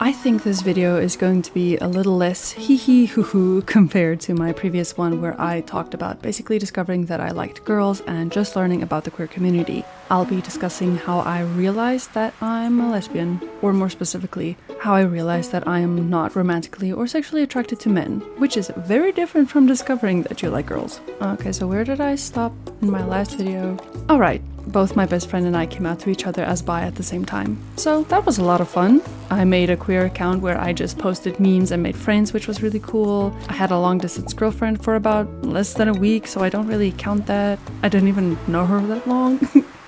I think this video is going to be a little less hee hoo hoo compared to my previous one where I talked about basically discovering that I liked girls and just learning about the queer community. I'll be discussing how I realized that I'm a lesbian, or more specifically, how I realized that I am not romantically or sexually attracted to men, which is very different from discovering that you like girls. Okay, so where did I stop in my last video? Alright, both my best friend and I came out to each other as bi at the same time. So that was a lot of fun. I made a queer account where I just posted memes and made friends, which was really cool. I had a long distance girlfriend for about less than a week, so I don't really count that. I didn't even know her that long.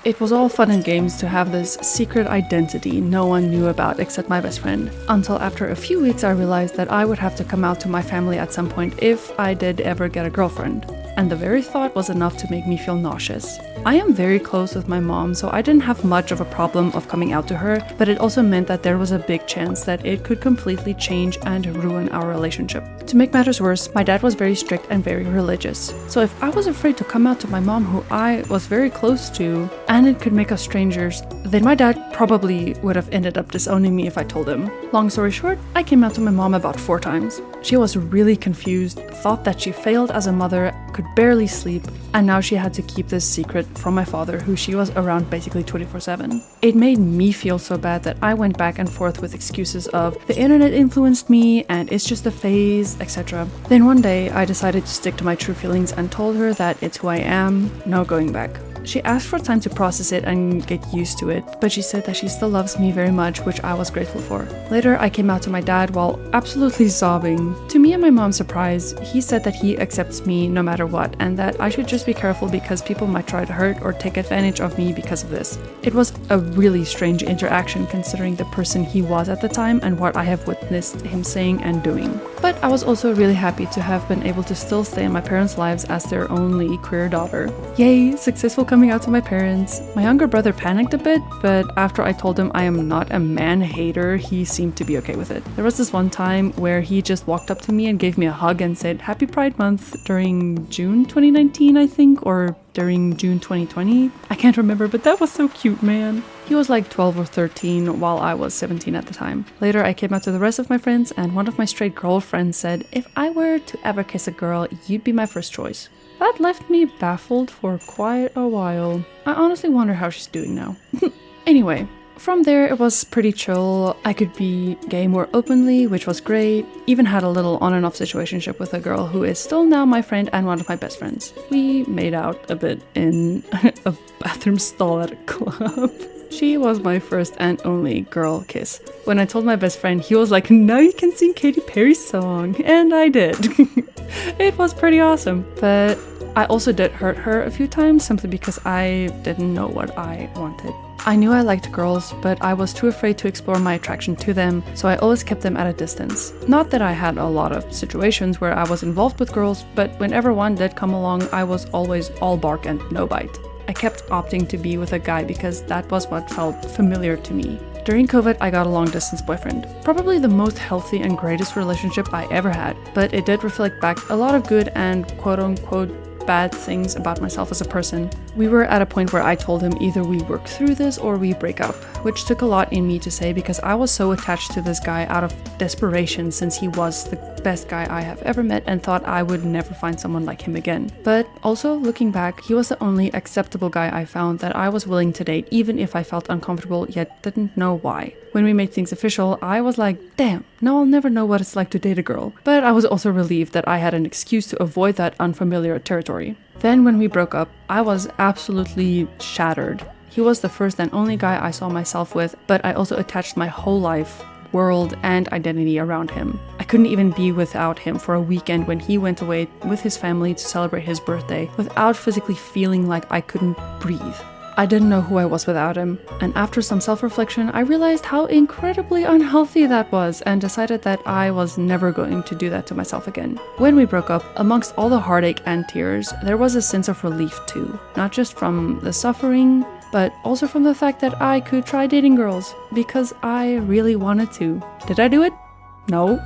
It was all fun and games to have this secret identity no one knew about except my best friend. Until after a few weeks I realized that I would have to come out to my family at some point if I did ever get a girlfriend. And the very thought was enough to make me feel nauseous. I am very close with my mom, so I didn't have much of a problem of coming out to her, but it also meant that there was a big chance that it could completely change and ruin our relationship. To make matters worse, my dad was very strict and very religious. So if I was afraid to come out to my mom, who I was very close to, and it could make us strangers, then my dad probably would have ended up disowning me if I told him. Long story short, I came out to my mom about 4 times. She was really confused, thought that she failed as a mother, could barely sleep, and now she had to keep this secret from my father, who she was around basically 24/7. It made me feel so bad that I went back and forth with excuses of the internet influenced me and it's just a phase, etc. Then one day I decided to stick to my true feelings and told her that it's who I am, no going back. She asked for time to process it and get used to it, but she said that she still loves me very much, which I was grateful for. Later, I came out to my dad while absolutely sobbing. To me and my mom's surprise, he said that he accepts me no matter what, and that I should just be careful because people might try to hurt or take advantage of me because of this. It was a really strange interaction considering the person he was at the time and what I have witnessed him saying and doing. But I was also really happy to have been able to still stay in my parents' lives as their only queer daughter. Yay, successful coming out to my parents. My younger brother panicked a bit, but after I told him I am not a man hater, he seemed to be okay with it. There was this one time where he just walked up to me and gave me a hug and said Happy Pride Month during June 2019, I think, or during June 2020. I can't remember, but that was so cute, man. He was like 12 or 13 while I was 17 at the time. Later I came out to the rest of my friends and one of my straight girlfriends said, if I were to ever kiss a girl, you'd be my first choice. That left me baffled for quite a while. I honestly wonder how she's doing now. Anyway, from there it was pretty chill. I could be gay more openly, which was great. Even had a little on and off situationship with a girl who is still now my friend and one of my best friends. We made out a bit in a bathroom stall at a club. She was my first and only girl kiss. When I told my best friend, he was like, now you can sing Katy Perry's song. And I did. It was pretty awesome. But I also did hurt her a few times simply because I didn't know what I wanted. I knew I liked girls, but I was too afraid to explore my attraction to them, so I always kept them at a distance. Not that I had a lot of situations where I was involved with girls, but whenever one did come along, I was always all bark and no bite. I kept opting to be with a guy because that was what felt familiar to me. During COVID, I got a long-distance boyfriend. Probably the most healthy and greatest relationship I ever had, but it did reflect back a lot of good and quote-unquote bad things about myself as a person. We were at a point where I told him either we work through this or we break up, which took a lot in me to say because I was so attached to this guy out of desperation since he was the best guy I have ever met and thought I would never find someone like him again. But also looking back, he was the only acceptable guy I found that I was willing to date even if I felt uncomfortable yet didn't know why. When we made things official, I was like, damn, now I'll never know what it's like to date a girl. But I was also relieved that I had an excuse to avoid that unfamiliar territory. Then when we broke up, I was absolutely shattered. He was the first and only guy I saw myself with, but I also attached my whole life, world, and identity around him. I couldn't even be without him for a weekend when he went away with his family to celebrate his birthday without physically feeling like I couldn't breathe. I didn't know who I was without him, and after some self-reflection, I realized how incredibly unhealthy that was and decided that I was never going to do that to myself again. When we broke up, amongst all the heartache and tears, there was a sense of relief too. Not just from the suffering, but also from the fact that I could try dating girls, because I really wanted to. Did I do it? No.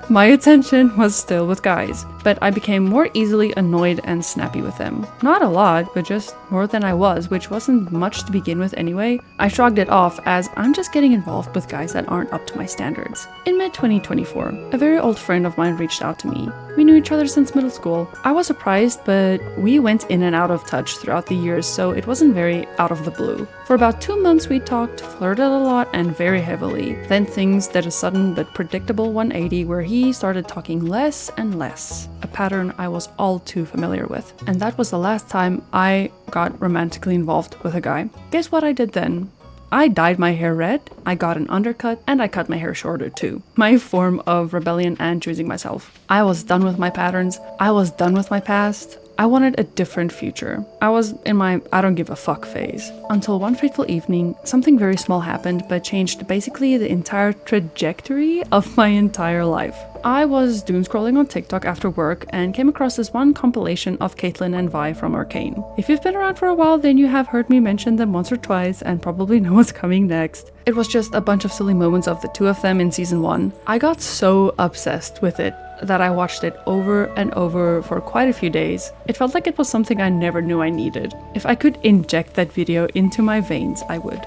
My attention was still with guys, but I became more easily annoyed and snappy with them. Not a lot, but just more than I was, which wasn't much to begin with anyway, I shrugged it off as I'm just getting involved with guys that aren't up to my standards. In mid-2024, a very old friend of mine reached out to me. We knew each other since middle school. I was surprised, but we went in and out of touch throughout the years, so it wasn't very out of the blue. For about 2 months we talked, flirted a lot and very heavily. Then things did a sudden but predictable 180 where he started talking less and less, a pattern I was all too familiar with. And that was the last time I got romantically involved with a guy. Guess what I did then? I dyed my hair red, I got an undercut, and I cut my hair shorter too. My form of rebellion and choosing myself. I was done with my patterns, I was done with my past. I wanted a different future. I was in my I don't give a fuck phase. Until one fateful evening, something very small happened but changed basically the entire trajectory of my entire life. I was doom scrolling on TikTok after work and came across this one compilation of Caitlyn and Vi from Arcane. If you've been around for a while, then you have heard me mention them once or twice and probably know what's coming next. It was just a bunch of silly moments of the two of them in season 1. I got so obsessed with it that I watched it over and over for quite a few days. It felt like it was something I never knew I needed. If I could inject that video into my veins, I would.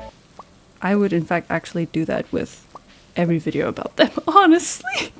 I would in fact actually do that with every video about them, honestly.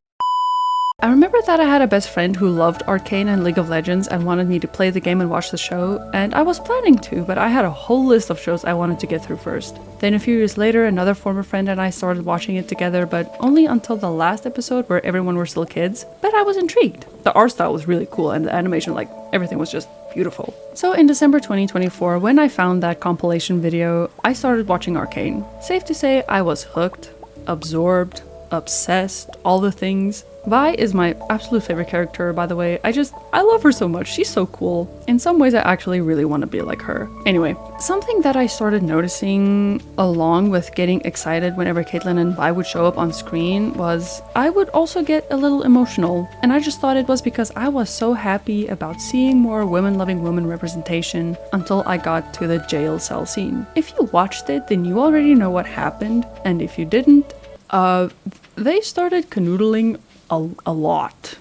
I remember that I had a best friend who loved Arcane and League of Legends and wanted me to play the game and watch the show, and I was planning to, but I had a whole list of shows I wanted to get through first. Then a few years later, another former friend and I started watching it together, but only until the last episode where everyone were still kids, but I was intrigued. The art style was really cool and the animation, like, everything was just beautiful. So in December 2024, when I found that compilation video, I started watching Arcane. Safe to say I was hooked, absorbed, obsessed, all the things. Vi is my absolute favorite character, by the way. I love her so much. She's so cool. In some ways, I actually really want to be like her. Anyway, something that I started noticing along with getting excited whenever Caitlyn and Vi would show up on screen was I would also get a little emotional. And I just thought it was because I was so happy about seeing more women-loving woman representation until I got to the jail cell scene. If you watched it, then you already know what happened. And if you didn't, they started canoodling a lot.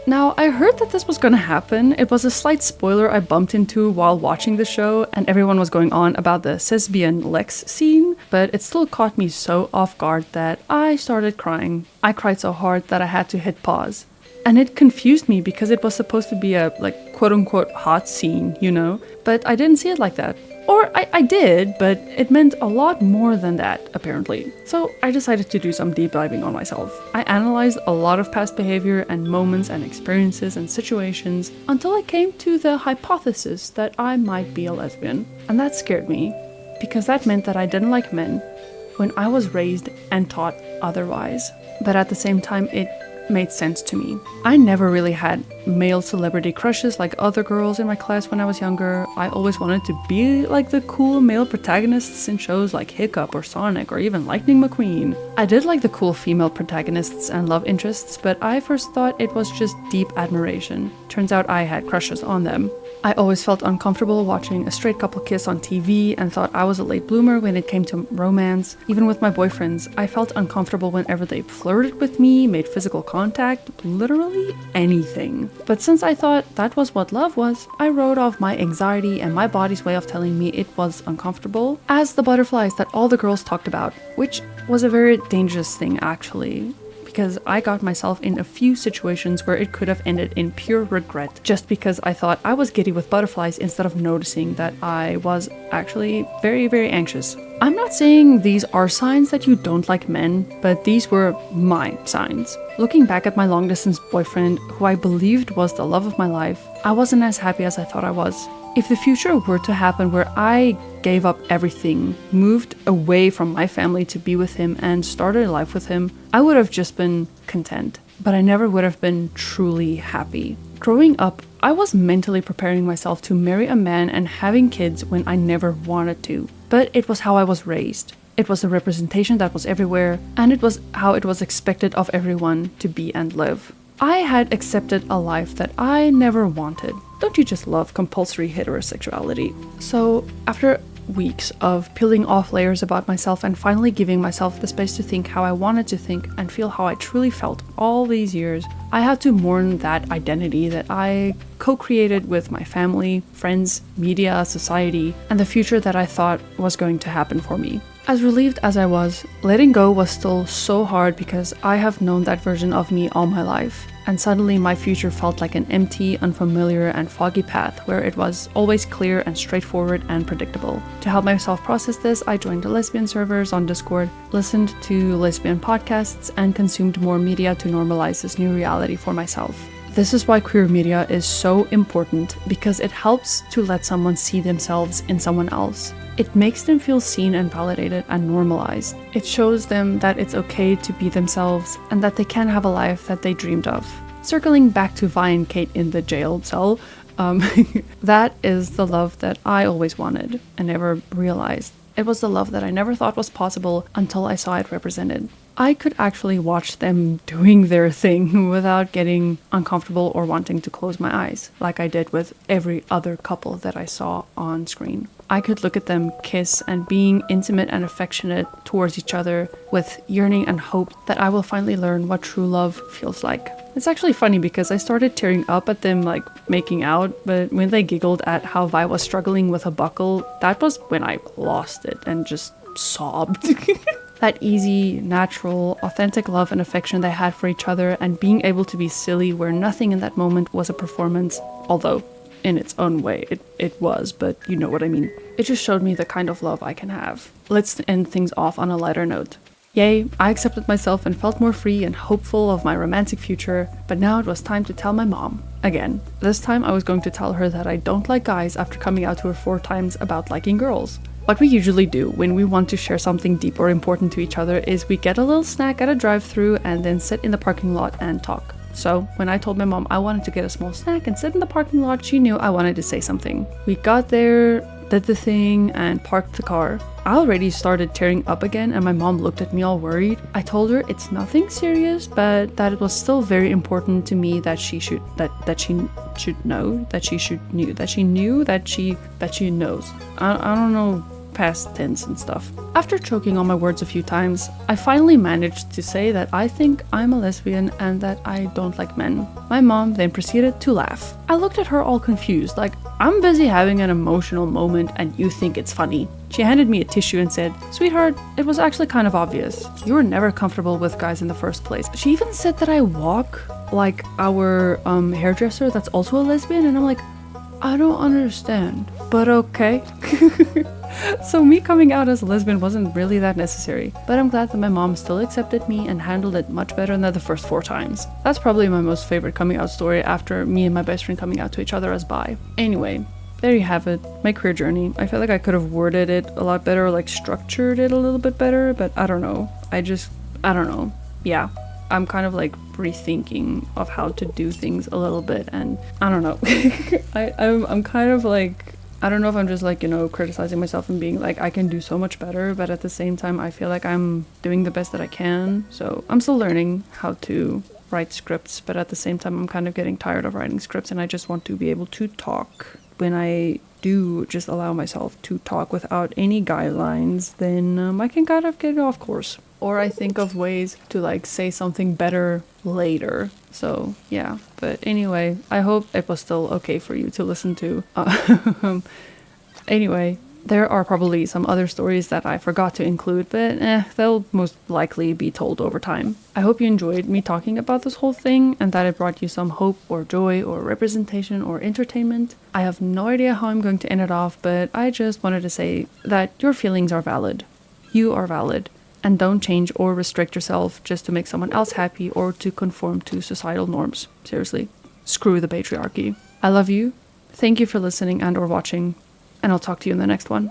Now, I heard that this was gonna happen. It was a slight spoiler I bumped into while watching the show, and everyone was going on about the lesbian Lex scene, but it still caught me so off guard that I started crying. I cried so hard that I had to hit pause. And it confused me because it was supposed to be a, like, quote-unquote hot scene, you know? But I didn't see it like that. Or I did, but it meant a lot more than that, apparently. So I decided to do some deep diving on myself. I analyzed a lot of past behavior and moments and experiences and situations until I came to the hypothesis that I might be a lesbian. And that scared me, because that meant that I didn't like men when I was raised and taught otherwise. But at the same time, it made sense to me. I never really had male celebrity crushes like other girls in my class when I was younger. I always wanted to be like the cool male protagonists in shows like Hiccup or Sonic or even Lightning McQueen. I did like the cool female protagonists and love interests, but I first thought it was just deep admiration. Turns out I had crushes on them. I always felt uncomfortable watching a straight couple kiss on TV and thought I was a late bloomer when it came to romance. Even with my boyfriends, I felt uncomfortable whenever they flirted with me, made physical contact, literally anything. But since I thought that was what love was, I wrote off my anxiety and my body's way of telling me it was uncomfortable as the butterflies that all the girls talked about, which was a very dangerous thing actually. Because I got myself in a few situations where it could have ended in pure regret just because I thought I was giddy with butterflies instead of noticing that I was actually very, very anxious. I'm not saying these are signs that you don't like men, but these were my signs. Looking back at my long-distance boyfriend, who I believed was the love of my life, I wasn't as happy as I thought I was. If the future were to happen where I gave up everything, moved away from my family to be with him and started a life with him, I would have just been content. But I never would have been truly happy. Growing up, I was mentally preparing myself to marry a man and having kids when I never wanted to. But it was how I was raised. It was a representation that was everywhere, and it was how it was expected of everyone to be and live. I had accepted a life that I never wanted. Don't you just love compulsory heterosexuality? So, after weeks of peeling off layers about myself and finally giving myself the space to think how I wanted to think and feel how I truly felt all these years, I had to mourn that identity that I co-created with my family, friends, media, society, and the future that I thought was going to happen for me. As relieved as I was, letting go was still so hard because I have known that version of me all my life. And suddenly my future felt like an empty, unfamiliar, and foggy path where it was always clear and straightforward and predictable. To help myself process this, I joined the lesbian servers on Discord, listened to lesbian podcasts, and consumed more media to normalize this new reality for myself. This is why queer media is so important, because it helps to let someone see themselves in someone else. It makes them feel seen and validated and normalized. It shows them that it's okay to be themselves and that they can have a life that they dreamed of. Circling back to Vi and Kate in the jail cell, that is the love that I always wanted and never realized. It was the love that I never thought was possible until I saw it represented. I could actually watch them doing their thing without getting uncomfortable or wanting to close my eyes, like I did with every other couple that I saw on screen. I could look at them kiss and being intimate and affectionate towards each other with yearning and hope that I will finally learn what true love feels like. It's actually funny because I started tearing up at them like making out, but when they giggled at how Vi was struggling with a buckle, that was when I lost it and just sobbed. That easy, natural, authentic love and affection they had for each other and being able to be silly where nothing in that moment was a performance, although in its own way it was, but you know what I mean. It just showed me the kind of love I can have. Let's end things off on a lighter note. Yay, I accepted myself and felt more free and hopeful of my romantic future, but now it was time to tell my mom. Again, this time I was going to tell her that I don't like guys after coming out to her 4 times about liking girls. What we usually do when we want to share something deep or important to each other is we get a little snack at a drive-thru and then sit in the parking lot and talk. So when I told my mom I wanted to get a small snack and sit in the parking lot, she knew I wanted to say something. We got there, did the thing, and parked the car. I already started tearing up again and my mom looked at me all worried. I told her it's nothing serious, but that it was still very important to me that she knows. I don't know past tense and stuff. After choking on my words a few times, I finally managed to say that I think I'm a lesbian and that I don't like men. My mom then proceeded to laugh. I looked at her all confused, like, I'm busy having an emotional moment and you think it's funny. She handed me a tissue and said, "Sweetheart, it was actually kind of obvious. You were never comfortable with guys in the first place." She even said that I walk like our hairdresser that's also a lesbian, and I'm like, I don't understand, but okay. So me coming out as a lesbian wasn't really that necessary, but I'm glad that my mom still accepted me and handled it much better than the first 4 times. That's probably my most favorite coming out story after me and my best friend coming out to each other as bi. Anyway, there you have it, my queer journey. I feel like I could have worded it a lot better, like structured it a little bit better, but I don't know. I don't know. Yeah, I'm kind of like rethinking of how to do things a little bit, and I don't know. I'm kind of like, I don't know if I'm just like, criticizing myself and being like, I can do so much better, but at the same time, I feel like I'm doing the best that I can. So I'm still learning how to write scripts, but at the same time, I'm kind of getting tired of writing scripts and I just want to be able to talk. When I do just allow myself to talk without any guidelines, then I can kind of get off course. Or I think of ways to like say something better later. So yeah, but anyway, I hope it was still okay for you to listen to. Anyway, there are probably some other stories that I forgot to include, but they'll most likely be told over time. I hope you enjoyed me talking about this whole thing and that it brought you some hope or joy or representation or entertainment. I have no idea how I'm going to end it off, but I just wanted to say that your feelings are valid. You are valid. And don't change or restrict yourself just to make someone else happy or to conform to societal norms. Seriously. Screw the patriarchy. I love you. Thank you for listening and or watching. And I'll talk to you in the next one.